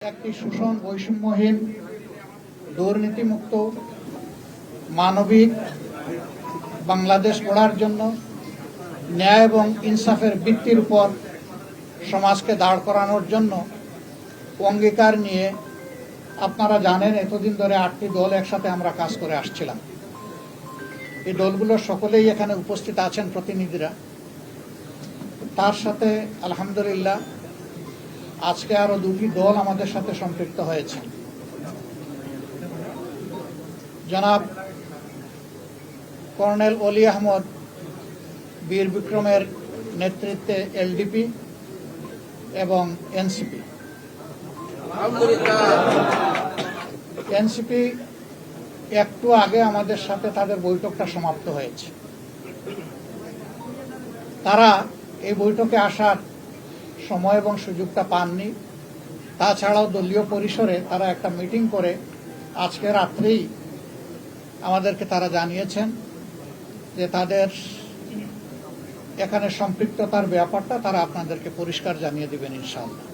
একটি শোষণ বৈষম্যহীন দুর্নীতিমুক্ত মানবিক বাংলাদেশ গড়ার জন্য ন্যায় এবং ইনসাফের ভিত্তির উপর সমাজকে দাঁড় করানোর জন্য অঙ্গীকার নিয়ে আপনারা জানেন এতদিন ধরে 8টি দল একসাথে আমরা কাজ করে আসছিলাম। এই দলগুলোর সকলেই এখানে উপস্থিত আছেন প্রতিনিধিরা। তার সাথে আলহামদুলিল্লাহ আজকে আরো 2টি দল আমাদের সাথে সম্পৃক্ত হয়েছে। জনাব কর্নেল অলি আহমদ বীর বিক্রমের নেতৃত্বে এলডিপি এবং এনসিপি একটু আগে আমাদের সাথে তাদের বৈঠকটা সমাপ্ত হয়েছে। তারা এই বৈঠকে আসার সময় এবং সুযোগটা পাননি। তাছাড়াও দলীয় পরিসরে তারা একটা মিটিং করে আজকে রাত্রেই আমাদেরকে তারা জানিয়েছেন যে তাদের এখানে সম্পৃক্ততার ব্যাপারটা তারা আপনাদেরকে পরিষ্কার জানিয়ে দিবেন ইনশাআল্লাহ।